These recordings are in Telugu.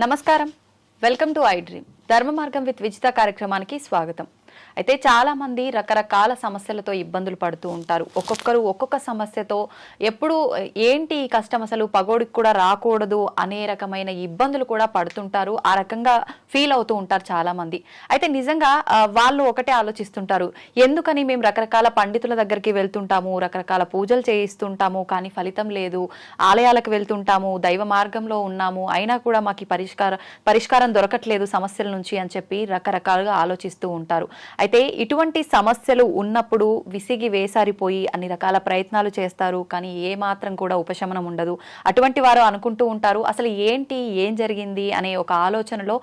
నమస్కారం, వెల్కమ్ టు ఐ డ్రీమ్. ధర్మ మార్గం విత్ విజిత కార్యక్రమానికి స్వాగతం. అయితే చాలా మంది రకరకాల సమస్యలతో ఇబ్బందులు పడుతూ ఉంటారు. ఒక్కొక్కరు ఒక్కొక్క సమస్యతో ఎప్పుడు ఏంటి ఈ కష్టం అసలు పగోడికి కూడా రాకూడదు అనే రకమైన ఇబ్బందులు కూడా పడుతుంటారు. ఆ రకంగా ఫీల్ అవుతూ ఉంటారు చాలా మంది. అయితే నిజంగా వాళ్ళు ఒకటే ఆలోచిస్తుంటారు, ఎందుకని మేము రకరకాల పండితుల దగ్గరికి వెళ్తుంటాము, రకరకాల పూజలు చేయిస్తుంటాము, కానీ ఫలితం లేదు. ఆలయాలకు వెళ్తుంటాము, దైవ మార్గంలో ఉన్నాము, అయినా కూడా మాకు పరిష్కారం దొరకట్లేదు సమస్యల నుంచి అని చెప్పి రకరకాలుగా ఆలోచిస్తూ ఉంటారు. అయితే ఇటువంటి సమస్యలు ఉన్నప్పుడు విసిగి వేసారిపోయి అన్ని రకాల ప్రయత్నాలు చేస్తారు, కానీ ఏ మాత్రం కూడా ఉపశమనం ఉండదు. అటువంటి వారు అనుకుంటూ ఉంటారు, అసలు ఏంటి, ఏం జరిగింది అనే ఒక ఆలోచనలో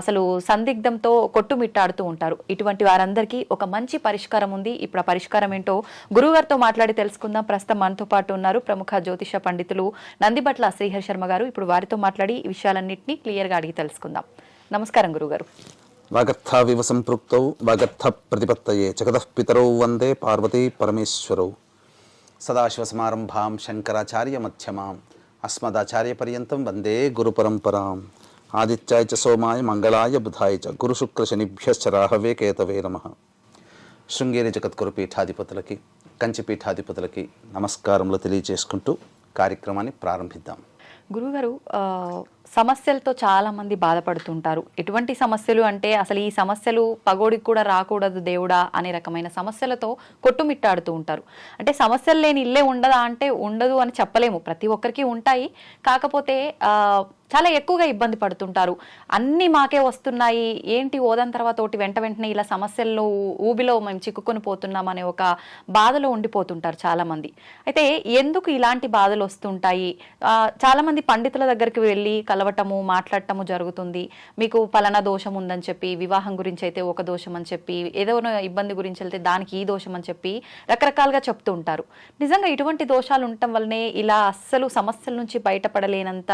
అసలు సందిగ్ధంతో కొట్టుమిట్టాడుతూ ఉంటారు. ఇటువంటి వారందరికీ ఒక మంచి పరిష్కారం ఉంది. ఇప్పుడు ఆ పరిష్కారం ఏంటో గురువుగారితో మాట్లాడి తెలుసుకుందాం. ప్రస్తుతం మనతో పాటు ఉన్నారు ప్రముఖ జ్యోతిష పండితులు నందిబట్ల శ్రీహరి శర్మ గారు. ఇప్పుడు వారితో మాట్లాడి ఈ విషయాలన్నింటినీ క్లియర్గా అడిగి తెలుసుకుందాం. నమస్కారం గురుగారు. వాగర్థావివ సంపృక్తౌ వాగర్థ ప్రతిపత్తయే జగతః పితరౌ వందే పార్వతీ పరమేశ్వరౌ. సదాశివసమారంభాం శంకరాచార్య మధ్యమాం అస్మదాచార్య పర్యంతం వందే గురు పరంపరాం. ఆదిత్యాయ చ సోమాయ మంగళాయ బుధాయ చ గురు శుక్ర శనిభ్యశ్చ రాహవే కేతవే నమః. శృంగేరి జగద్గురు పీఠాధిపతులకి, కంచి పీఠాధిపతులకి నమస్కారములు తెలియజేసుకుంటూ కార్యక్రమాన్ని ప్రారంభిద్దాం. గురుగారు, సమస్యలతో చాలా మంది బాధపడుతుంటారు. ఎటువంటి సమస్యలు అంటే అసలు ఈ సమస్యలు పగోడికి కూడా రాకూడదు దేవుడా అనే రకమైన సమస్యలతో కొట్టుమిట్టాడుతూ ఉంటారు. అంటే సమస్యలు లేని ఇల్లే ఉండదా అంటే ఉండదు అని చెప్పలేము, ప్రతి ఒక్కరికి ఉంటాయి. కాకపోతే చాలా ఎక్కువగా ఇబ్బంది పడుతుంటారు. అన్నీ మాకే వస్తున్నాయి, ఏంటి ఓదాని తర్వాత ఒకటి వెంట వెంటనే ఇలా సమస్యల్లో ఊబిలో మేము చిక్కుకొని పోతున్నాం అనే ఒక బాధలో ఉండిపోతుంటారు చాలామంది. అయితే ఎందుకు ఇలాంటి బాధలు వస్తుంటాయి? చాలామంది పండితుల దగ్గరికి వెళ్ళి కలవటము, మాట్లాడటము జరుగుతుంది. మీకు పలానా దోషం ఉందని చెప్పి, వివాహం గురించి అయితే ఒక దోషం అని చెప్పి, ఏదో ఇబ్బంది గురించి వెళ్తే దానికి ఈ దోషం అని చెప్పి రకరకాలుగా చెప్తూ ఉంటారు. నిజంగా ఇటువంటి దోషాలు ఉండటం వల్లనే ఇలా అస్సలు సమస్యల నుంచి బయటపడలేనంత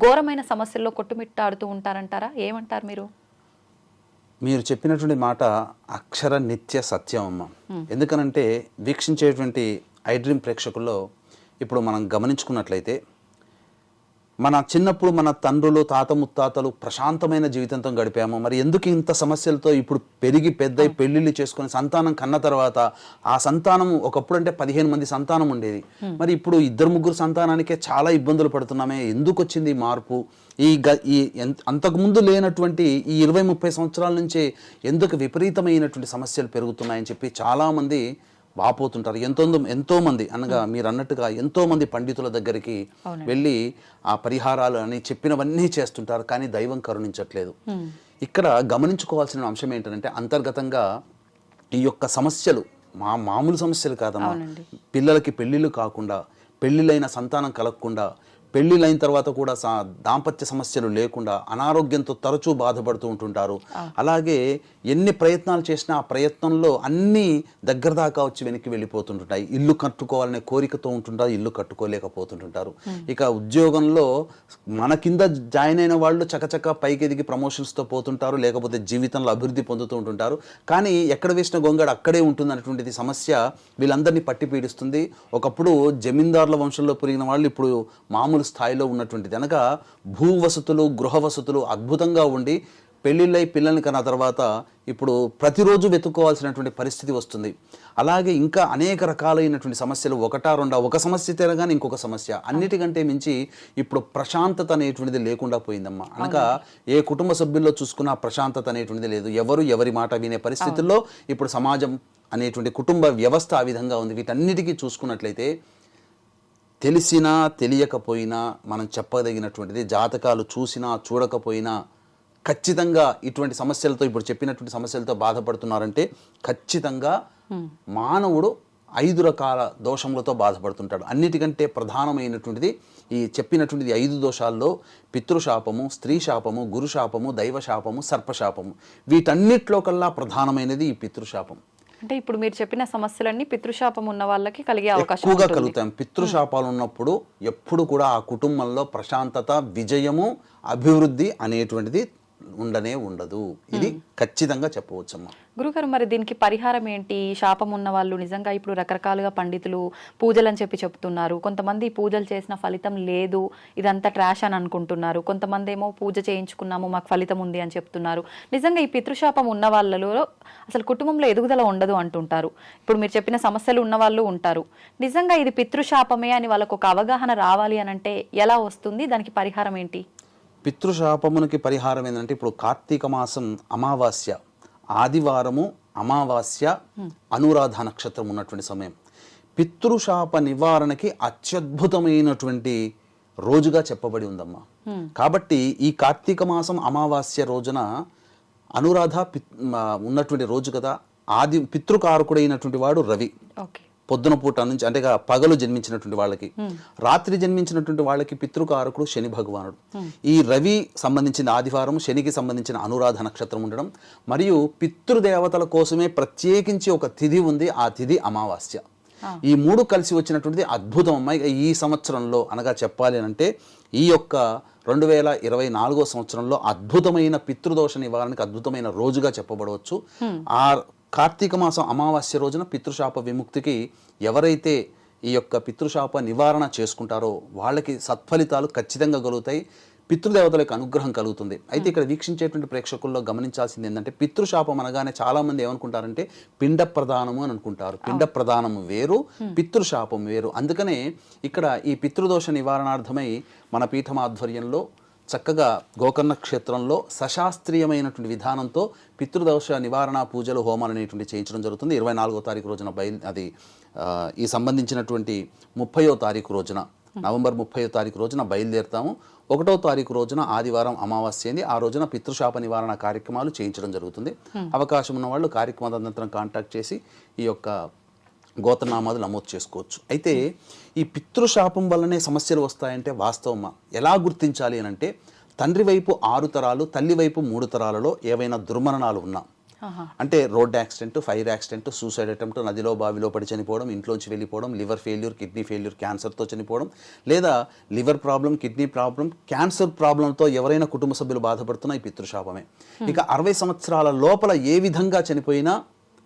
ఘోరమైన సమస్యల్లో కొట్టుమిట్టాడుతూ ఉంటారంటారా? ఏమంటారు మీరు? మీరు చెప్పినటువంటి మాట అక్షర నిత్య సత్యం అమ్మ. ఎందుకనంటే వీక్షించేటువంటి ఐ డ్రీమ్ ప్రేక్షకుల్లో ఇప్పుడు మనం గమనించుకున్నట్లయితే మన చిన్నప్పుడు మన తండ్రులు, తాత ముత్తాతలు ప్రశాంతమైన జీవితంతో గడిపాము. మరి ఎందుకు ఇంత సమస్యలతో ఇప్పుడు పెరిగి పెద్దయి పెళ్లిళ్ళు చేసుకుని సంతానం కన్న తర్వాత ఆ సంతానం ఒకప్పుడు అంటే 15 మంది సంతానం ఉండేది, మరి ఇప్పుడు 2-3 సంతానానికే చాలా ఇబ్బందులు పడుతున్నామే. ఎందుకు వచ్చింది ఈ మార్పు? ఈ అంతకుముందు లేనటువంటి ఈ 20-30 సంవత్సరాల నుంచే ఎందుకు విపరీతమైనటువంటి సమస్యలు పెరుగుతున్నాయని చెప్పి చాలామంది వాపోతుంటారు. ఎంతో మంది అనగా మీరు అన్నట్టుగా ఎంతో మంది పండితుల దగ్గరికి వెళ్ళి ఆ పరిహారాలు అని చెప్పినవన్నీ చేస్తుంటారు, కానీ దైవం కరుణించట్లేదు. ఇక్కడ గమనించుకోవాల్సిన అంశం ఏంటంటే అంతర్గతంగా ఈ యొక్క సమస్యలు మామూలు సమస్యలు కాదమ్మా. పిల్లలకి పెళ్లిళ్ళు కాకుండా, పెళ్లిళ్ళైన సంతానం కలగకుండా, పెళ్లిళ్ళైన తర్వాత కూడా దాంపత్య సమస్యలు లేకుండా అనారోగ్యంతో తరచూ బాధపడుతూ ఉంటుంటారు. అలాగే ఎన్ని ప్రయత్నాలు చేసినా ఆ ప్రయత్నంలో అన్నీ దగ్గర దాకా వచ్చి వెనక్కి వెళ్ళిపోతుంటాయి. ఇల్లు కట్టుకోవాలనే కోరికతో ఉంటుంటారు, ఇల్లు కట్టుకోలేకపోతుంటుంటారు. ఇక ఉద్యోగంలో మన కింద జాయిన్ అయిన వాళ్ళు చకచక పైకి ఎదిగి ప్రమోషన్స్తో పోతుంటారు, లేకపోతే జీవితంలో అభివృద్ధి పొందుతూ ఉంటుంటారు. కానీ ఎక్కడ వేసిన గొంగడ అక్కడే ఉంటుంది అనేటువంటిది సమస్య వీళ్ళందరినీ పట్టి పీడిస్తుంది. ఒకప్పుడు జమీందారుల వంశంలో పెరిగిన వాళ్ళు ఇప్పుడు మామూలు స్థాయిలో ఉన్నటువంటిది అనగా భూ వసతులు, గృహ వసతులు అద్భుతంగా ఉండి పెళ్లిళ్ళై పిల్లల్ని కన్నా తర్వాత ఇప్పుడు ప్రతిరోజు వెతుక్కోవాల్సినటువంటి పరిస్థితి వస్తుంది. అలాగే ఇంకా అనేక రకాలైనటువంటి సమస్యలు, ఒక సమస్య తెరగానే ఇంకొక సమస్య. అన్నిటికంటే మించి ఇప్పుడు ప్రశాంతత అనేటువంటిది లేకుండా పోయిందమ్మా. అనగా ఏ కుటుంబ సభ్యుల్లో చూసుకున్నా ప్రశాంతత అనేటువంటిది లేదు. ఎవరి మాట వినే పరిస్థితుల్లో ఇప్పుడు సమాజం అనేటువంటి కుటుంబ వ్యవస్థ ఆ విధంగా ఉంది. వీటన్నిటికీ చూసుకున్నట్లయితే తెలిసినా తెలియకపోయినా మనం చెప్పదగినటువంటిది, జాతకాలు చూసినా చూడకపోయినా ఖచ్చితంగా ఇటువంటి సమస్యలతో, ఇప్పుడు చెప్పినటువంటి సమస్యలతో బాధపడుతున్నారంటే ఖచ్చితంగా మానవుడు 5 రకాల దోషములతో బాధపడుతుంటాడు. అన్నిటికంటే ప్రధానమైనటువంటిది ఈ చెప్పినటువంటిది 5 దోషాల్లో పితృశాపము, స్త్రీ శాపము, గురుశాపము, దైవశాపము, సర్పశాపము. వీటన్నిటిలో కల్లా ప్రధానమైనది ఈ పితృశాపం. అంటే ఇప్పుడు మీరు చెప్పిన సమస్యలన్నీ పితృశాపం ఉన్న వాళ్ళకి కలిగే అవకాశం ఎక్కువగా కలుగుతాం. పితృశాపాలు ఉన్నప్పుడు ఎప్పుడు కూడా ఆ కుటుంబంలో ప్రశాంతత, విజయము, అభివృద్ధి అనేటువంటిది ఉండనే ఉండదు. ఇది ఖచ్చితంగా చెప్పవచ్చమ్మా. గురుగారు, మరి దీనికి పరిహారం ఏంటి? శాపం ఉన్న వాళ్ళు నిజంగా ఇప్పుడు రకరకాలుగా పండితులు పూజలు అని చెప్తున్నారు. కొంతమంది పూజలు చేసిన ఫలితం లేదు, ఇదంతా ట్రాష్ అని అనుకుంటున్నారు. కొంతమంది ఏమో పూజ చేయించుకున్నాము మాకు ఫలితం ఉంది అని చెప్తున్నారు. నిజంగా ఈ పితృశాపం ఉన్న వాళ్ళలో అసలు కుటుంబంలో ఎదుగుదల ఉండదు అంటుంటారు. ఇప్పుడు మీరు చెప్పిన సమస్యలు ఉన్న వాళ్ళు ఉంటారు. నిజంగా ఇది పితృశాపమే అని వాళ్ళకు ఒక అవగాహన రావాలి అని అంటే ఎలా వస్తుంది? దానికి పరిహారం ఏంటి? పితృశాపమునికి పరిహారం ఏంటంటే, ఇప్పుడు కార్తీక మాసం అమావాస్య ఆదివారము, అమావాస్య అనురాధ నక్షత్రం ఉన్నటువంటి సమయం. పితృశాప నివారణకి అత్యద్భుతమైనటువంటి రోజుగా చెప్పబడి ఉందమ్మా. కాబట్టి ఈ కార్తీక మాసం అమావాస్య రోజున అనురాధ ఉన్నటువంటి రోజు కదా. పితృకారకుడైనటువంటి వాడు రవి. పొద్దున పూట నుంచి అంటే పగలు జన్మించినటువంటి వాళ్ళకి, రాత్రి జన్మించినటువంటి వాళ్ళకి పితృకారకుడు శని భగవానుడు. ఈ రవి సంబంధించిన ఆదివారం, శనికి సంబంధించిన అనురాధ నక్షత్రం ఉండడం, మరియు పితృదేవతల కోసమే ప్రత్యేకించి ఒక తిథి ఉంది. ఆ తిథి అమావాస్య. ఈ మూడు కలిసి వచ్చినటువంటిది అద్భుతం అమ్మాయి. ఈ సంవత్సరంలో అనగా చెప్పాలి అంటే ఈ యొక్క 2024 సంవత్సరంలో అద్భుతమైన పితృదోష నివారణకు అద్భుతమైన రోజుగా చెప్పబడవచ్చు. ఆ కార్తీక మాసం అమావాస్య రోజున పితృశాప విముక్తికి ఎవరైతే ఈ యొక్క పితృశాప నివారణ చేసుకుంటారో వాళ్ళకి సత్ఫలితాలు ఖచ్చితంగా కలుగుతాయి. పితృదేవతలకు అనుగ్రహం కలుగుతుంది. అయితే ఇక్కడ వీక్షించేటువంటి ప్రేక్షకుల్లో గమనించాల్సింది ఏంటంటే, పితృశాపం అనగానే చాలా మంది ఏమనుకుంటారంటే పిండ ప్రదానము అని అనుకుంటారు. పిండ ప్రదానం వేరు, పితృశాపం వేరు. అందుకనే ఇక్కడ ఈ పితృదోష నివారణార్థమై మన పీఠం ఆధ్వర్యంలో చక్కగా గోకర్ణ క్షేత్రంలో సశాస్త్రీయమైనటువంటి విధానంతో పితృదోష నివారణ పూజలు, హోమాలు అనేటువంటి చేయించడం జరుగుతుంది. 24వ తారీఖు రోజున ఈ సంబంధించినటువంటి 30వ తారీఖు రోజున, నవంబర్ 30వ తారీఖు రోజున బయలుదేరుతాము. 1వ తారీఖు రోజున ఆదివారం అమావాస్య అయింది. ఆ రోజున పితృశాప నివారణ కార్యక్రమాలు చేయించడం జరుగుతుంది. అవకాశం ఉన్న వాళ్ళు కార్యక్రమానంతరం కాంటాక్ట్ చేసి ఈ యొక్క గోత్రనామాలు నమోదు చేసుకోవచ్చు. అయితే ఈ పితృశాపం వల్లనే సమస్యలు వస్తాయంటే వాస్తవమా? ఎలా గుర్తించాలి అని అంటే, తండ్రి వైపు 6 తరాలు, తల్లి వైపు 3 తరాలలో ఏవైనా దుర్మరణాలు ఉన్నా, అంటే road accident, fire accident, suicide attempt, నదిలో బావిలో పడి చనిపోవడం, ఇంట్లోంచి వెళ్ళిపోవడం, లివర్ ఫెయిల్యూర్, కిడ్నీ ఫెయిల్యూర్, క్యాన్సర్తో చనిపోవడం, లేదా liver problem, kidney problem, cancer ప్రాబ్లంతో ఎవరైనా కుటుంబ సభ్యులు బాధపడుతున్నా ఈ పితృశాపమే. ఇక 60 సంవత్సరాల లోపల ఏ విధంగా చనిపోయినా,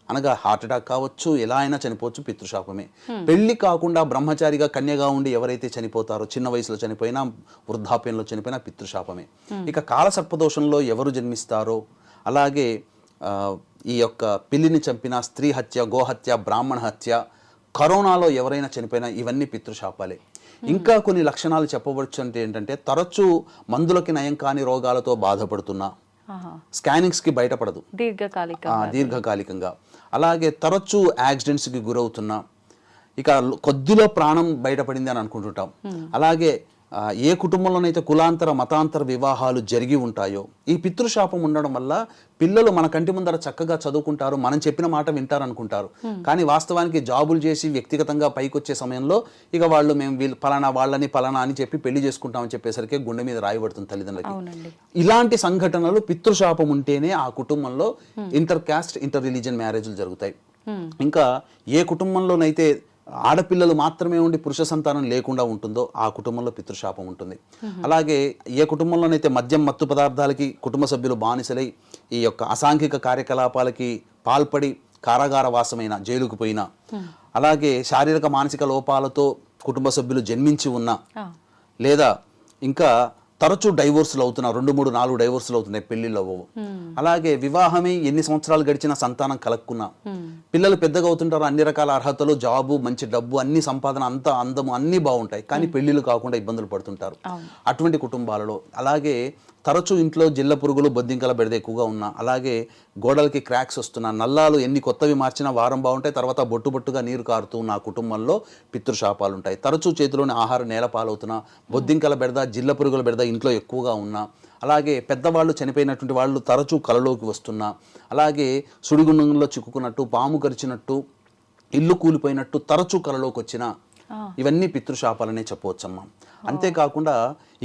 అనగా హార్ట్ అటాక్ కావచ్చు, ఎలా అయినా చనిపోవచ్చు, పితృశాపమే. పెళ్లి కాకుండా బ్రహ్మచారిగా కన్యగా ఉండి ఎవరైతే చనిపోతారో, చిన్న వయసులో చనిపోయినా, వృద్ధాప్యంలో చనిపోయినా పితృశాపమే. ఇక కాలసర్పదోషంలో ఎవరు జన్మిస్తారో, అలాగే ఈ యొక్క పిల్లిని చంపిన, స్త్రీ హత్య, గోహత్య, బ్రాహ్మణ హత్య, కరోనాలో ఎవరైనా చనిపోయినా, ఇవన్నీ పితృశాపాలే. ఇంకా కొన్ని లక్షణాలు చెప్పవచ్చు అంటే ఏంటంటే, తరచూ మందులకి నయం కాని రోగాలతో బాధపడుతున్నా, స్కానింగ్స్కి బయటపడదు దీర్ఘకాలికంగా, అలాగే తరచూ యాక్సిడెంట్స్కి గురవుతున్నా, ఇక కొద్దిలో ప్రాణం బయటపడింది అని అనుకుంటుంటాం. అలాగే ఏ కుటుంబంలోనైతే కులాంతర మతాంతర వివాహాలు జరిగి ఉంటాయో, ఈ పితృశాపం ఉండడం వల్ల పిల్లలు మన కంటి ముందర చక్కగా చదువుకుంటారు, మనం చెప్పిన మాట వింటారు అనుకుంటారు. కానీ వాస్తవానికి జాబులు చేసి వ్యక్తిగతంగా పైకి వచ్చే సమయంలో ఇక వాళ్ళు మేము పలానా వాళ్ళని పలానా అని చెప్పి పెళ్లి చేసుకుంటామని చెప్పేసరికి గుండె మీద రాయబడుతుంది తల్లిదండ్రులకి. ఇలాంటి సంఘటనలు పితృశాపం ఉంటేనే ఆ కుటుంబంలో ఇంటర్ క్యాస్ట్, ఇంటర్ రిలీజియన్ మ్యారేజ్లు జరుగుతాయి. ఇంకా ఏ కుటుంబంలోనైతే ఆడపిల్లలు మాత్రమే ఉండి పురుష సంతానం లేకుండా ఉంటుందో ఆ కుటుంబంలో పితృశాపం ఉంటుంది. అలాగే ఏ కుటుంబంలోనైతే మద్యం, మత్తు పదార్థాలకి కుటుంబ సభ్యులు బానిసలై ఈ యొక్క అసాంఘిక కార్యకలాపాలకి పాల్పడి కారాగార వాసమైన, జైలుకు పోయినా, అలాగే శారీరక మానసిక లోపాలతో కుటుంబ సభ్యులు జన్మించి ఉన్నా, లేదా ఇంకా తరచూ డైవోర్సులు అవుతున్నా, 2, 3, 4 డైవోర్సులు అవుతున్నాయి, పెళ్లిళ్ళు అవ్వవు. అలాగే వివాహమై ఎన్ని సంవత్సరాలు గడిచినా సంతానం కలక్కున్నా, పిల్లలు పెద్దగా అవుతుంటారు, అన్ని రకాల అర్హతలు, జాబు, మంచి డబ్బు, అన్ని సంపాదన, అంతా అందము అన్నీ బాగుంటాయి, కానీ పెళ్లిళ్ళు కాకుండా ఇబ్బందులు పడుతుంటారు అటువంటి కుటుంబాలలో. అలాగే తరచూ ఇంట్లో జిల్ల పురుగులు, బొద్దింకల బెడద ఎక్కువగా ఉన్నా, అలాగే గోడలకి క్రాక్స్ వస్తున్నా, నల్లాలు ఎన్ని కొత్తవి మార్చినా వారం బాగుంటాయి, తర్వాత బొట్టు బొట్టుగా నీరు కారుతూ ఉన్న కుటుంబంలో పితృశాపాలు ఉంటాయి. తరచూ చేతిలోని ఆహారం నేల పాలవుతున్నా, బొద్దింకల బెడద, జిల్ల పురుగుల బెడద ఇంట్లో ఎక్కువగా ఉన్నా, అలాగే పెద్దవాళ్ళు చనిపోయినటువంటి వాళ్ళు తరచూ కలలోకి వస్తున్నా, అలాగే సుడిగుండంలో చిక్కుకున్నట్టు, పాము కరిచినట్టు, ఇల్లు కూలిపోయినట్టు తరచూ కలలోకి వచ్చినా, ఇవన్నీ పితృశాపాలనే చెప్పవచ్చమ్మా. అంతేకాకుండా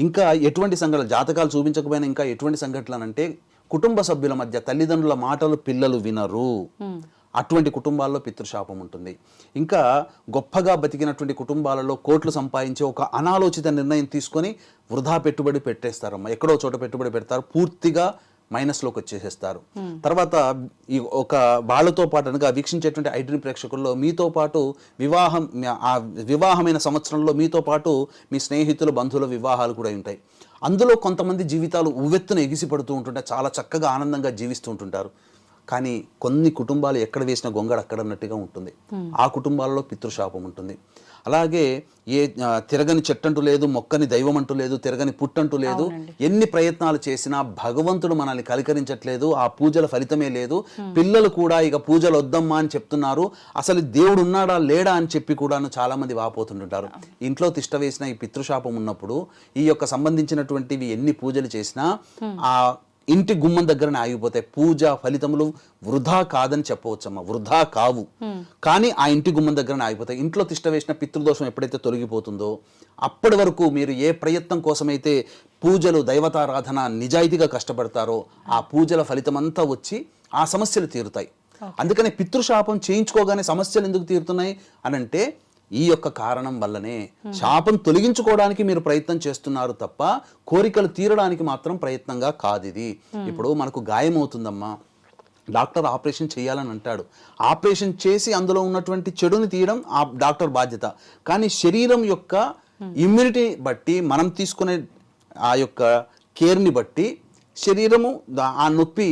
ఇంకా ఎటువంటి సంఘటనలు, జాతకాలు చూపించకపోయినా ఇంకా ఎటువంటి సంఘటనలు అంటే, కుటుంబ సభ్యుల మధ్య తల్లిదండ్రుల మాటలు పిల్లలు వినరు, అటువంటి కుటుంబాల్లో పితృశాపం ఉంటుంది. ఇంకా గొప్పగా బతికినటువంటి కుటుంబాలలో కోట్లు సంపాదించే ఒక అనాలోచిత నిర్ణయం తీసుకొని వృధా పెట్టుబడి పెట్టేస్తారమ్మా. ఎక్కడో చోట పెట్టుబడి పెడతారు, పూర్తిగా మైనస్లోకి వచ్చేసేస్తారు. తర్వాత ఈ ఒక వాళ్ళతో పాటు అనగా వీక్షించేటువంటి ఐడ్రీమ్ ప్రేక్షకుల్లో మీతో పాటు వివాహమైన సంవత్సరంలో మీతో పాటు మీ స్నేహితులు బంధువుల వివాహాలు కూడా ఉంటాయి. అందులో కొంతమంది జీవితాలు ఉవ్వెత్తున ఎగిసిపడుతూ ఉంటుంటే చాలా చక్కగా ఆనందంగా జీవిస్తూ ఉంటుంటారు. కానీ కొన్ని కుటుంబాలు ఎక్కడ వేసిన గొంగడ అక్కడ అన్నట్టుగా ఉంటుంది. ఆ కుటుంబాలలో పితృశాపం ఉంటుంది. అలాగే తిరగని చెట్టంటూ లేదు, మొక్కని దైవం అంటూ లేదు, తిరగని పుట్టంటూ లేదు. ఎన్ని ప్రయత్నాలు చేసినా భగవంతుడు మనల్ని కలకరించట్లేదు, ఆ పూజల ఫలితమే లేదు. పిల్లలు కూడా ఇక పూజలు వద్దమ్మా అని చెప్తున్నారు. అసలు దేవుడు ఉన్నాడా లేడా అని చెప్పి కూడాను చాలా మంది వాపోతుంటుంటారు. ఇంట్లో తిష్ట వేసిన ఈ పితృశాపం ఉన్నప్పుడు ఈ యొక్క సంబంధించినటువంటివి ఎన్ని పూజలు చేసినా ఆ ఇంటి గుమ్మం దగ్గరనే ఆగిపోతాయి. పూజ ఫలితములు వృధా కాదని చెప్పవచ్చమ్మా, వృధా కావు. కానీ ఆ ఇంటి గుమ్మం దగ్గరనే ఆగిపోతాయి. ఇంట్లో తిష్ట వేసిన పితృదోషం ఎప్పుడైతే తొలగిపోతుందో అప్పటి వరకు మీరు ఏ ప్రయత్నం కోసమైతే పూజలు దైవతారాధన నిజాయితీగా కష్టపడతారో ఆ పూజల ఫలితం అంతా వచ్చి ఆ సమస్యలు తీరుతాయి. అందుకని పితృశాపం చేయించుకోగానే సమస్యలు ఎందుకు తీరుతున్నాయి అనంటే ఈ యొక్క కారణం వల్లనే. శాపం తొలగించుకోవడానికి మీరు ప్రయత్నం చేస్తున్నారు తప్ప కోరికలు తీరడానికి మాత్రం ప్రయత్నంగా కాదు ఇది. ఇప్పుడు మనకు గాయం అవుతుందమ్మా, డాక్టర్ ఆపరేషన్ చేయాలని అంటాడు. ఆపరేషన్ చేసి అందులో ఉన్నటువంటి చెడుని తీయడం ఆ డాక్టర్ బాధ్యత. కానీ శరీరం యొక్క ఇమ్యూనిటీ బట్టి మనం తీసుకునే ఆ యొక్క కేర్ని బట్టి శరీరము ఆ నొప్పి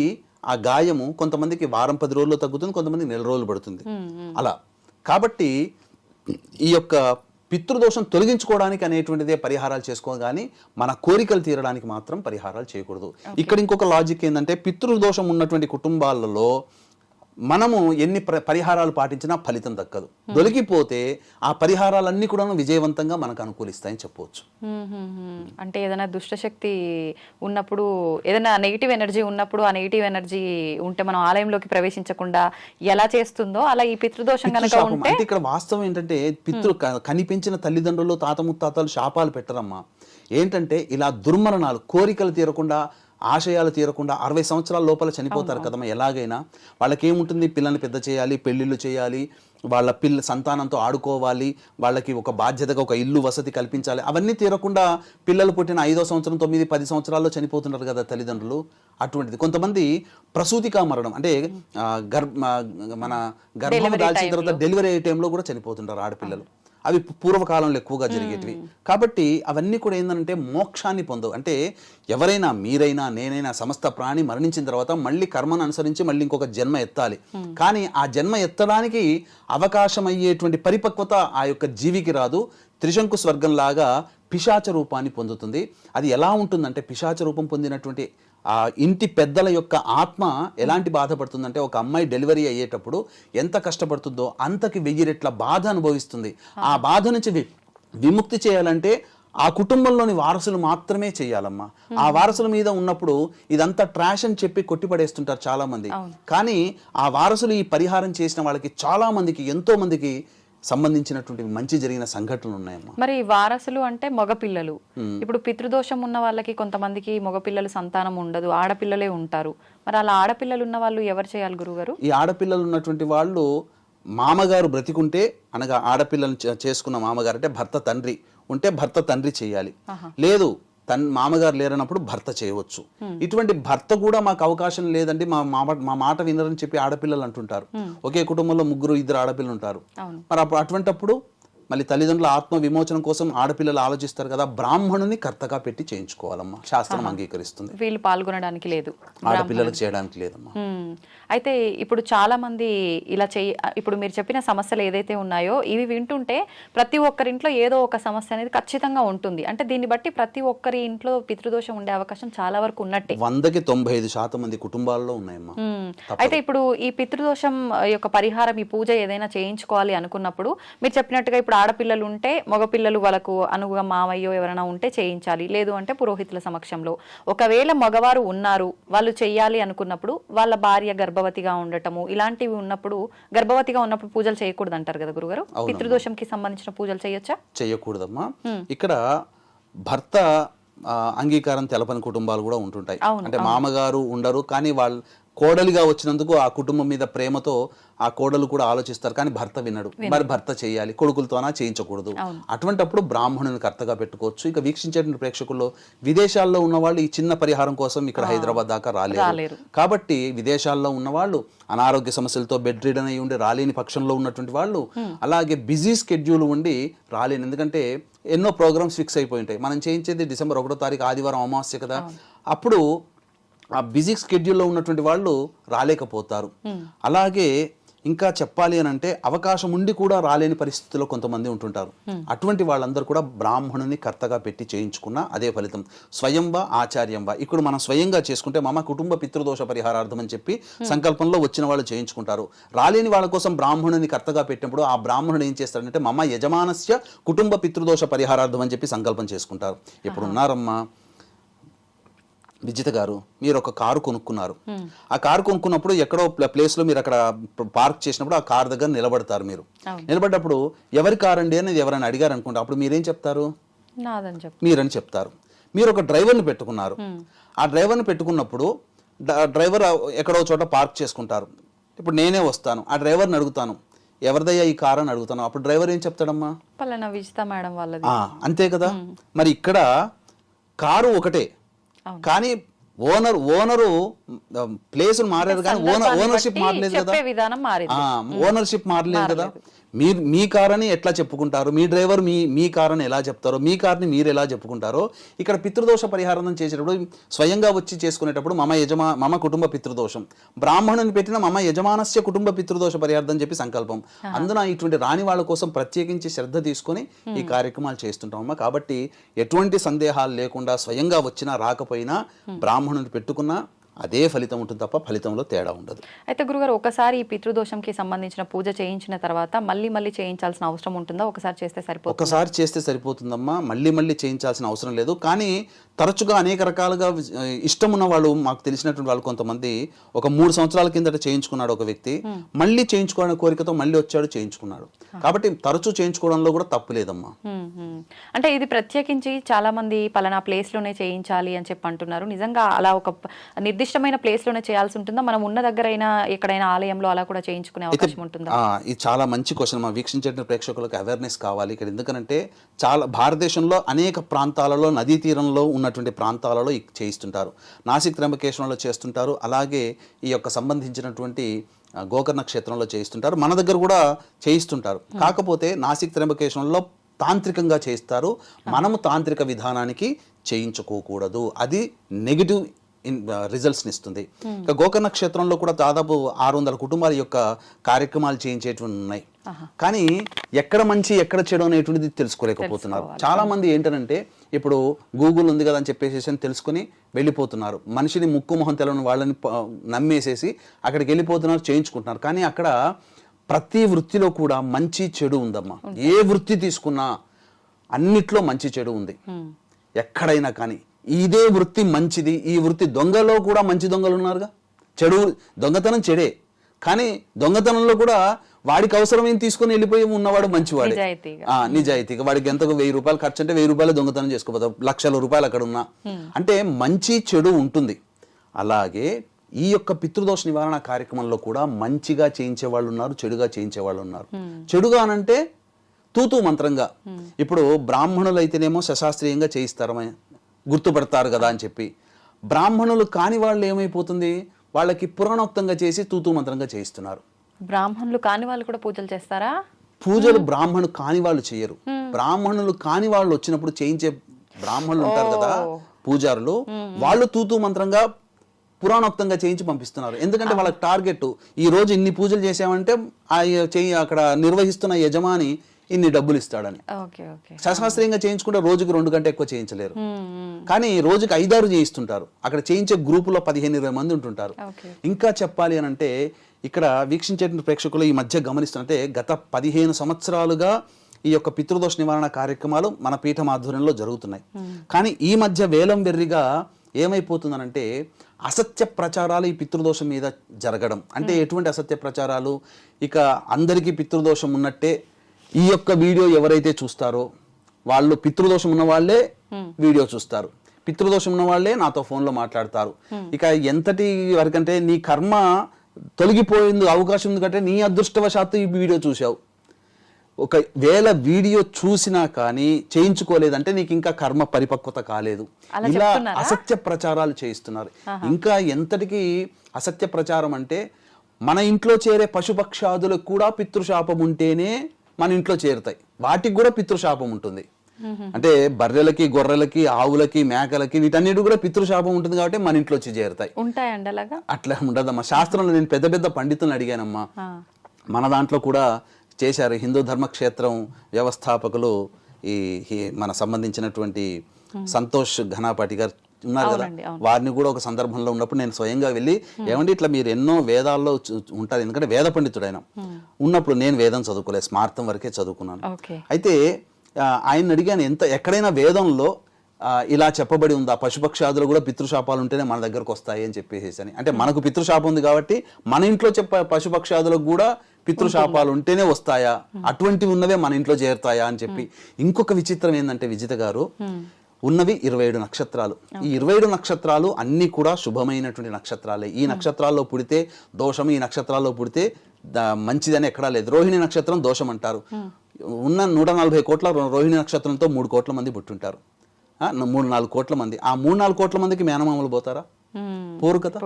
ఆ గాయము కొంతమందికి వారం 10 రోజుల్లో తగ్గుతుంది, కొంతమందికి నెల రోజులు పడుతుంది. అలా కాబట్టి ఈ యొక్క పితృదోషం తొలగించుకోవడానికి అనేటువంటిదే పరిహారాలు చేసుకోగాని మన కోరికలు తీరడానికి మాత్రం పరిహారాలు చేయకూడదు. ఇక్కడ ఇంకొక లాజిక్ ఏంటంటే పితృదోషం ఉన్నటువంటి కుటుంబాలలో మనము ఎన్ని పరిహారాలు పాటించినా ఫలితం దక్కదు. దొరికిపోతే ఆ పరిహారాలన్నీ కూడా విజయవంతంగా మనకు అనుకూలిస్తాయని చెప్పవచ్చు. అంటే ఏదైనా దుష్టశక్తి ఉన్నప్పుడు, ఏదైనా నెగిటివ్ ఎనర్జీ ఉన్నప్పుడు ఆ నెగిటివ్ ఎనర్జీ ఉంటే మనం ఆలయంలోకి ప్రవేశించకుండా ఎలా చేస్తుందో అలా ఈ పితృదోషం కనుక ఉంటే. అంటే ఇక్కడ వాస్తవం ఏంటంటే కనిపించిన తల్లిదండ్రులు తాత ముత్తాతలు శాపాలు పెట్టరమ్మా. ఏంటంటే ఇలా దుర్మరణాలు, కోరికలు తీరకుండా, ఆశయాలు తీరకుండా 60 సంవత్సరాల లోపల చనిపోతారు కదమ్మా. ఎలాగైనా వాళ్ళకి ఏముంటుంది, పిల్లల్ని పెద్ద చేయాలి, పెళ్ళిళ్ళు చేయాలి, వాళ్ళ సంతానంతో ఆడుకోవాలి, వాళ్ళకి ఒక బాధ్యతగా ఒక ఇల్లు వసతి కల్పించాలి. అవన్నీ తీరకుండా పిల్లలు పుట్టిన 5వ సంవత్సరం 9, 10 సంవత్సరాల్లో చనిపోతున్నారు కదా తల్లిదండ్రులు. అటువంటిది కొంతమంది ప్రసూతికా మరణం అంటే మన గర్భం దాల్చిన తర్వాత డెలివరీ అయ్యే టైంలో కూడా చనిపోతుంటారు ఆడపిల్లలు. అవి పూర్వకాలంలో ఎక్కువగా జరిగేటివి. కాబట్టి అవన్నీ కూడా ఏంటంటే మోక్షాన్ని పొందవు. అంటే ఎవరైనా, మీరైనా, నేనైనా, సమస్త ప్రాణి మరణించిన తర్వాత మళ్ళీ కర్మను అనుసరించి మళ్ళీ ఇంకొక జన్మ ఎత్తాలి. కానీ ఆ జన్మ ఎత్తడానికి అవకాశం అయ్యేటువంటి పరిపక్వత ఆ యొక్క జీవికి రాదు. త్రిశంకు స్వర్గం లాగా పిశాచ రూపాన్ని పొందుతుంది. అది ఎలా ఉంటుందంటే పిశాచ రూపం పొందినటువంటి ఆ ఇంటి పెద్దల యొక్క ఆత్మ ఎలాంటి బాధపడుతుందంటే ఒక అమ్మాయి డెలివరీ అయ్యేటప్పుడు ఎంత కష్టపడుతుందో అంతకి 1000 రెట్ల బాధ అనుభవిస్తుంది. ఆ బాధ నుంచి విముక్తి చేయాలంటే ఆ కుటుంబంలోని వారసులు మాత్రమే చేయాలమ్మా. ఆ వారసుల మీద ఉన్నప్పుడు ఇదంతా ట్రాష్ అని చెప్పి కొట్టిపడేస్తుంటారు చాలా మంది. కానీ ఆ వారసులు ఈ పరిహారం చేసిన వాళ్ళకి చాలా మందికి, ఎంతో మందికి సంబంధించినటువంటి మంచి జరిగిన సంఘటనలు ఉన్నాయమ్మా. మరి వారసులు అంటే మగపిల్లలు. ఇప్పుడు పితృదోషం ఉన్న వాళ్ళకి కొంతమందికి మగపిల్లలు సంతానం ఉండదు, ఆడపిల్లలే ఉంటారు. మరి అలా ఆడపిల్లలు ఉన్న వాళ్ళు ఎవరు చేయాలి గురుగారు? ఈ ఆడపిల్లలు ఉన్నటువంటి వాళ్ళు మామగారు బ్రతికుంటే, అనగా ఆడపిల్లను చేసుకున్న మామగారు అంటే భర్త తండ్రి ఉంటే భర్త తండ్రి చేయాలి. లేదు మామగారు లేరన్నప్పుడు భర్త చేయవచ్చు. ఇటువంటి భర్త కూడా మాకు అవకాశం లేదండి, మా మాట వినరని చెప్పి ఆడపిల్లలు అంటుంటారు. ఒకే కుటుంబంలో 2 ఆడపిల్లలు ఉంటారు. మరి అటువంటప్పుడు మళ్ళీ తల్లిదండ్రుల ఆత్మ విమోచనం కోసం ఆడపిల్లలు ఆలోచిస్తారు కదా, బ్రాహ్మణుని కర్తగా పెట్టి చేయించుకోవాలమ్మా. శాస్త్రం అంగీకరిస్తుంది. వీళ్ళు పాల్గొనడానికి లేదు, ఆడపిల్లలకు చేయడానికి లేదమ్మా. అయితే ఇప్పుడు చాలా మంది ఇలా ఇప్పుడు మీరు చెప్పిన సమస్యలు ఏదైతే ఉన్నాయో ఇవి వింటుంటే ప్రతి ఒక్కరింట్లో ఏదో ఒక సమస్య అనేది ఖచ్చితంగా ఉంటుంది. అంటే దీన్ని బట్టి ప్రతి ఒక్కరి ఇంట్లో పితృదోషం ఉండే అవకాశం చాలా వరకు ఉన్నట్టే. 100కి 95% మంది కుటుంబాల్లో ఉన్నాయమ్మా. అయితే ఇప్పుడు ఈ పితృదోషం యొక్క పరిహారం, ఈ పూజ ఏదైనా చేయించుకోవాలి అనుకున్నప్పుడు మీరు చెప్పినట్టుగా ఇప్పుడు ఆడపిల్లలు ఉంటే మగపిల్లలు వాళ్ళకు అనుగుగా మావయ్యో ఎవరైనా ఉంటే చేయించాలి, లేదు అంటే పురోహితుల సమక్షంలో. ఒకవేళ మగవారు ఉన్నారు, వాళ్ళు చెయ్యాలి అనుకున్నప్పుడు వాళ్ళ భార్య గర్భవతిగా ఉండటము ఇలాంటివి ఉన్నప్పుడు, గర్భవతిగా ఉన్నప్పుడు పూజలు చేయకూడదు అంటారు కదా గురుగారు. పితృదోషంకి సంబంధించిన పూజలు చేయొచ్చా? చేయకూడదమ్మా. ఇక్కడ భర్త అంగీకారం తెలపని కుటుంబాలు కూడా ఉంటుంటాయి. అంటే మామగారు ఉండరు కానీ కోడలిగా వచ్చినందుకు ఆ కుటుంబం మీద ప్రేమతో ఆ కోడలు కూడా ఆలోచిస్తారు, కానీ భర్త వినడు. మరి భర్త చేయాలి, కొడుకులతోనా చేయించకూడదు. అటువంటప్పుడు బ్రాహ్మణుని కర్తగా పెట్టుకోవచ్చు. ఇక వీక్షించే ప్రేక్షకుల్లో విదేశాల్లో ఉన్న వాళ్ళు ఈ చిన్న పరిహారం కోసం ఇక్కడ హైదరాబాద్ దాకా రాలేరు. కాబట్టి విదేశాల్లో ఉన్న వాళ్ళు, అనారోగ్య సమస్యలతో బెడ్ రిడన్ అయి ఉండి రాలేని పక్షంలో ఉన్నటువంటి వాళ్ళు, అలాగే బిజీ స్కెడ్యూల్ ఉండి రాలేని, ఎందుకంటే ఎన్నో ప్రోగ్రామ్స్ ఫిక్స్ అయిపోయి ఉంటాయి. మనం చేయించేది డిసెంబర్ 1వ తారీఖు ఆదివారం అమావాస్య కదా, అప్పుడు ఆ బిజీ స్కెడ్యూల్లో ఉన్నటువంటి వాళ్ళు రాలేకపోతారు. అలాగే ఇంకా చెప్పాలి అని అంటే అవకాశం ఉండి కూడా రాలేని పరిస్థితుల్లో కొంతమంది ఉంటుంటారు. అటువంటి వాళ్ళందరూ కూడా బ్రాహ్మణుని కర్తగా పెట్టి చేయించుకున్న అదే ఫలితం. స్వయంవా ఆచార్యంవా, ఇక్కడ మనం స్వయంగా చేసుకుంటే మమ కుటుంబ పితృదోష పరిహారార్థం అని చెప్పి సంకల్పంలో వచ్చిన వాళ్ళు చేయించుకుంటారు. రాలేని వాళ్ళ కోసం బ్రాహ్మణుని కర్తగా పెట్టినప్పుడు ఆ బ్రాహ్మణుడు ఏం చేస్తాడంటే మమ యజమానస్య కుటుంబ పితృదోష పరిహారార్థం అని చెప్పి సంకల్పం చేసుకుంటారు. ఇప్పుడు ఉన్నారమ్మా విజిత గారు, మీరు ఒక కారు కొనుక్కున్నారు. ఆ కారు కొనుక్కున్నప్పుడు ఎక్కడో ప్లేస్లో మీరు అక్కడ పార్క్ చేసినప్పుడు ఆ కారు దగ్గర నిలబడతారు. మీరు నిలబడ్డప్పుడు ఎవరి కారు అండి అనేది ఎవరైనా అడిగారు అనుకుంటే అప్పుడు మీరేం చెప్తారు? మీరని చెప్తారు. మీరు ఒక డ్రైవర్ని పెట్టుకున్నారు. ఆ డ్రైవర్ని పెట్టుకున్నప్పుడు డ్రైవర్ ఎక్కడో చోట పార్క్ చేసుకుంటారు. ఇప్పుడు నేనే వస్తాను, ఆ డ్రైవర్ని అడుగుతాను, ఎవరిదయ్యా ఈ కారు అని అడుగుతాను. అప్పుడు డ్రైవర్ ఏం చెప్తాడమ్మా? పలానా విజిత మేడం వాళ్ళది. అంతే కదా. మరి ఇక్కడ కారు ఒకటే, కానీ ఓనరు ప్లేస్ మారారు, కానీ ఓనర్షిప్ మారలేదు కదా. ఓనర్షిప్ మారలేదు కదా. మీరు మీ కార్ అని ఎట్లా చెప్పుకుంటారు, మీ డ్రైవర్ మీ కార్ అని ఎలా చెప్తారో, మీ కార్ని మీరు ఎలా చెప్పుకుంటారో, ఇక్కడ పితృదోష పరిహారం చేసేటప్పుడు స్వయంగా వచ్చి చేసుకునేటప్పుడు మమ కుటుంబ పితృదోషం, బ్రాహ్మణుని పెట్టిన మమ యజమానస్య కుటుంబ పితృదోష పరిహారం చెప్పి సంకల్పం. అందున ఇటువంటి రాని వాళ్ళ కోసం ప్రత్యేకించి శ్రద్ధ తీసుకొని ఈ కార్యక్రమాలు చేస్తుంటామమ్మా. కాబట్టి ఎటువంటి సందేహాలు లేకుండా స్వయంగా వచ్చినా రాకపోయినా బ్రాహ్మణుని పెట్టుకున్నా అదే ఫలితం ఉంటుంది తప్ప ఫలితంలో తేడా ఉండదు. అయితే గురుగారు, ఒకసారి ఈ పితృదోషంకి సంబంధించిన పూజ చేయించిన తర్వాత మళ్ళీ చేయించాల్సిన అవసరం ఉంటుందా? ఒకసారి చేస్తే సరిపోతుందమ్మా. మళ్ళీ చేయించాల్సిన అవసరం లేదు. కానీ తరచుగా అనేక రకాలుగా ఇష్టం ఉన్న వాళ్ళు, మాకు తెలిసినటువంటి వాళ్ళు కొంతమంది ఒక 3 సంవత్సరాల కిందట చేయించుకున్నాడు ఒక వ్యక్తి, మళ్ళీ చేయించుకోవాలనే కోరికతో మళ్ళీ వచ్చాడు, చేయించుకున్నాడు. కాబట్టి తరచూ చేయించుకోవడంలో కూడా తప్పు లేదమ్మా. అంటే ఇది ప్రత్యేకించి చాలా మంది పలానా ప్లేస్ లోనే చేయించాలి అని చెప్పి అంటున్నారు. నిజంగా అలా ఒక నిర్దిష్టమైన ప్లేస్ లోనే చేయాల్సి ఉంటుందా? మనం ఉన్న దగ్గరైనా ఎక్కడైనా ఆలయంలో అలా కూడా చేయించుకునే అవకాశం ఉంటుందా? ఇది చాలా మంచి క్వశ్చన్. మా వీక్షించే ప్రేక్షకులకు అవేర్నెస్ కావాలి ఇక్కడ. ఎందుకంటే చాలా భారతదేశంలో అనేక ప్రాంతాలలో, నదీ తీరంలో ఉన్నటువంటి ప్రాంతాలలో చేయిస్తుంటారు. నాసిక్ త్ర్యంబకేశ్వరంలో చేస్తుంటారు. అలాగే ఈ యొక్క సంబంధించినటువంటి గోకర్ణ క్షేత్రంలో చేయిస్తుంటారు. మన దగ్గర కూడా చేయిస్తుంటారు. కాకపోతే నాసిక్ త్ర్యంబకేశ్వరంలో తాంత్రికంగా చేయిస్తారు. మనము తాంత్రిక విధానానికి చేయించుకోకూడదు. అది నెగిటివ్ రిజల్ట్స్ని ఇస్తుంది. ఇక గోకర్ణ క్షేత్రంలో కూడా దాదాపు 600 కుటుంబాల యొక్క కార్యక్రమాలు చేయించేటువంటి ఉన్నాయి. కానీ ఎక్కడ మంచి ఎక్కడ చెడు అనేటువంటిది తెలుసుకోలేకపోతున్నారు. చాలా మంది ఏంటంటే ఇప్పుడు గూగుల్ ఉంది కదా అని చెప్పేసి తెలుసుకుని వెళ్ళిపోతున్నారు. మనిషిని ముక్కు మొహం తెలవని వాళ్ళని నమ్మేసేసి అక్కడికి వెళ్ళిపోతున్నారు, చేయించుకుంటున్నారు. కానీ అక్కడ ప్రతి వృత్తిలో కూడా మంచి చెడు ఉందమ్మా. ఏ వృత్తి తీసుకున్నా అన్నిట్లో మంచి చెడు ఉంది. ఎక్కడైనా కానీ ఇదే వృత్తి మంచిది, ఈ వృత్తి దొంగలో కూడా మంచి దొంగలు ఉన్నారుగా. చెడు దొంగతనం చెడే, కానీ దొంగతనంలో కూడా వాడికి అవసరమేం తీసుకుని వెళ్ళిపోయి ఉన్నవాడు మంచివాడే, నిజాయితీగా. వాడికి ఎంతకు 1000 రూపాయలు ఖర్చు అంటే 1000 రూపాయలు దొంగతనం చేసుకోపోతారు. లక్షల రూపాయలు అక్కడ ఉన్నా అంటే మంచి చెడు ఉంటుంది. అలాగే ఈ యొక్క పితృదోష నివారణ కార్యక్రమంలో కూడా మంచిగా చేయించే వాళ్ళు ఉన్నారు, చెడుగా చేయించే వాళ్ళు ఉన్నారు. చెడుగా అనంటే తూతూ మంత్రంగా. ఇప్పుడు బ్రాహ్మణులు అయితేనేమో శశాస్త్రీయంగా చేయిస్తారు, గుర్తుపడతారు కదా అని చెప్పి. బ్రాహ్మణులు కాని వాళ్ళు ఏమైపోతుంది, వాళ్ళకి పురాణోక్తంగా చేసి తూతూ మంత్రంగా చేయిస్తున్నారు. బ్రాహ్మణులు కాని వాళ్ళు కూడా పూజలు చేస్తారా? పూజలు బ్రాహ్మణులు కాని వాళ్ళు చేయరు. బ్రాహ్మణులు కాని వాళ్ళు వచ్చినప్పుడు చేయించే బ్రాహ్మణులు ఉంటారు కదా, పూజారులు, వాళ్ళు తూతూ మంత్రంగా పురాణోక్తంగా చేయించి పంపిస్తున్నారు. ఎందుకంటే వాళ్ళకి టార్గెట్, ఈ రోజు ఇన్ని పూజలు చేసామంటే అక్కడ నిర్వహిస్తున్న యజమాని ఇన్ని డబ్బులు ఇస్తాడని. శశాస్త్రీయంగా చేయించుకుంటే రోజుకి 2 గంటలు ఎక్కువ చేయించలేరు, కానీ రోజుకి 5-6 చేయిస్తుంటారు. అక్కడ చేయించే గ్రూపులో 15-20 మంది ఉంటుంటారు. ఇంకా చెప్పాలి అని అంటే ఇక్కడ వీక్షించే ప్రేక్షకులు ఈ మధ్య గమనిస్తుంటే గత 15 సంవత్సరాలుగా ఈ యొక్క పితృదోష నివారణ కార్యక్రమాలు మన పీఠం ఆధ్వర్యంలో జరుగుతున్నాయి. కానీ ఈ మధ్య వేలం వెర్రిగా ఏమైపోతుందనంటే అసత్య ప్రచారాలు ఈ పితృదోషం మీద జరగడం. అంటే ఎటువంటి అసత్య ప్రచారాలు, ఇక అందరికీ పితృదోషం ఉన్నట్టే ఈ యొక్క వీడియో ఎవరైతే చూస్తారో వాళ్ళు పితృదోషం ఉన్న వాళ్ళే వీడియో చూస్తారు. పితృదోషం ఉన్న వాళ్ళే నాతో ఫోన్లో మాట్లాడతారు. ఇక ఎంతటి వరకంటే నీ కర్మ తొలగిపోయింది అవకాశం ఉంది కంటే నీ అదృష్టవశాత్తు ఈ వీడియో చూసావు. ఒకవేళ వీడియో చూసినా కానీ చేయించుకోలేదంటే నీకు ఇంకా కర్మ పరిపక్వత కాలేదు. ఇలా అసత్య ప్రచారాలు చేయిస్తున్నారు. ఇంకా ఎంతటికి అసత్య ప్రచారం అంటే మన ఇంట్లో చేరే పశుపక్షాదులకు కూడా పితృశాపం ఉంటేనే మన ఇంట్లో చేరుతాయి. వాటికి కూడా పితృశాపం ఉంటుంది. అంటే బర్రెలకి, గొర్రెలకి, ఆవులకి, మేకలకి వీటన్నిటి కూడా పితృశాపం ఉంటుంది కాబట్టి మన ఇంట్లో వచ్చి చేరుతాయి. ఉంటాయండి అలాగా? అట్లా ఉండదమ్మా. శాస్త్రంలో నేను పెద్ద పెద్ద పండితులను అడిగానమ్మా. మన దాంట్లో కూడా చేశారు. హిందూ ధర్మక్షేత్రం వ్యవస్థాపకులు ఈ మన సంబంధించినటువంటి సంతోష్ ఘనాపాటి గారు ఉన్నారు కదా, వారిని కూడా ఒక సందర్భంలో ఉన్నప్పుడు నేను స్వయంగా వెళ్ళి, ఏమంటే ఇట్లా మీరు ఎన్నో వేదాల్లో ఉంటారు, ఎందుకంటే వేద పండితుడు ఆయన ఉన్నప్పుడు నేను వేదం చదువుకోలేదు, స్మార్థం వరకే చదువుకున్నాను. అయితే ఆయన అడిగాను, ఎక్కడైనా వేదంలో ఇలా చెప్పబడి ఉందా పశుపక్షాదులు కూడా పితృశాపాలు ఉంటేనే మన దగ్గరకు వస్తాయి అని చెప్పేసి అని. అంటే మనకు పితృశాపం ఉంది కాబట్టి మన ఇంట్లో పశుపక్షాదులకు కూడా పితృశాపాలు ఉంటేనే వస్తాయా, అటువంటివి ఉన్నవే మన ఇంట్లో చేరుతాయా అని చెప్పి. ఇంకొక విచిత్రం ఏంటంటే విజిత గారు, ఉన్నవి 27 నక్షత్రాలు. ఈ 27 నక్షత్రాలు అన్ని కూడా శుభమైనటువంటి నక్షత్రాలే. ఈ నక్షత్రాల్లో పుడితే దోషం, ఈ నక్షత్రాల్లో పుడితే మంచిదని ఎక్కడా లేదు. రోహిణి నక్షత్రం దోషం అంటారు. ఉన్న 140 కోట్ల రోహిణి నక్షత్రంతో 3 కోట్ల మంది పుట్టుంటారు. 3-4 కోట్ల మంది. ఆ 3-4 కోట్ల మందికి మేనమామలు పోతారా? పోరు కదా.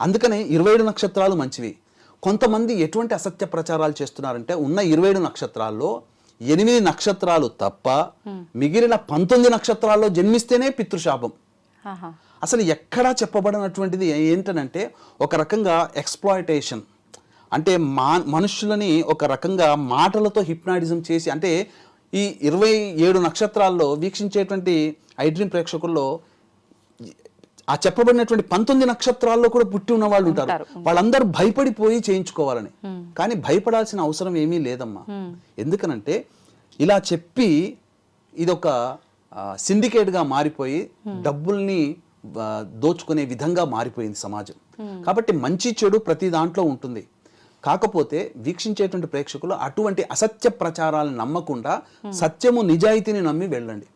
అందుకనే 27 నక్షత్రాలు మంచివి. కొంతమంది ఎటువంటి అసత్య ప్రచారాలు చేస్తున్నారంటే ఉన్న 27 నక్షత్రాల్లో 8 నక్షత్రాలు తప్ప మిగిలిన 19 నక్షత్రాల్లో జన్మిస్తేనే పితృశాపం. అసలు ఎక్కడా చెప్పబడినటువంటిది ఏంటనంటే ఒక రకంగా ఎక్స్ప్లాయిటేషన్, అంటే మనుషులని ఒక రకంగా మాటలతో హిప్నాటిజం చేసి, అంటే ఈ 27 నక్షత్రాల్లో వీక్షించేటువంటి ఐడ్రీమ్ ప్రేక్షకుల్లో ఆ చెప్పబడినటువంటి 19 నక్షత్రాల్లో కూడా పుట్టి ఉన్న వాళ్ళు ఉంటారు. వాళ్ళందరూ భయపడిపోయి చేయించుకోవాలని. కానీ భయపడాల్సిన అవసరం ఏమీ లేదమ్మా. ఎందుకనంటే ఇలా చెప్పి ఇదొక సిండికేట్గా మారిపోయి డబ్బుల్ని దోచుకునే విధంగా మారిపోయింది సమాజం. కాబట్టి మంచి చెడు ప్రతి దాంట్లో ఉంటుంది. కాకపోతే వీక్షించేటువంటి ప్రేక్షకులు అటువంటి అసత్య ప్రచారాలను నమ్మకుండా సత్యము నిజాయితీని నమ్మి వెళ్ళండి.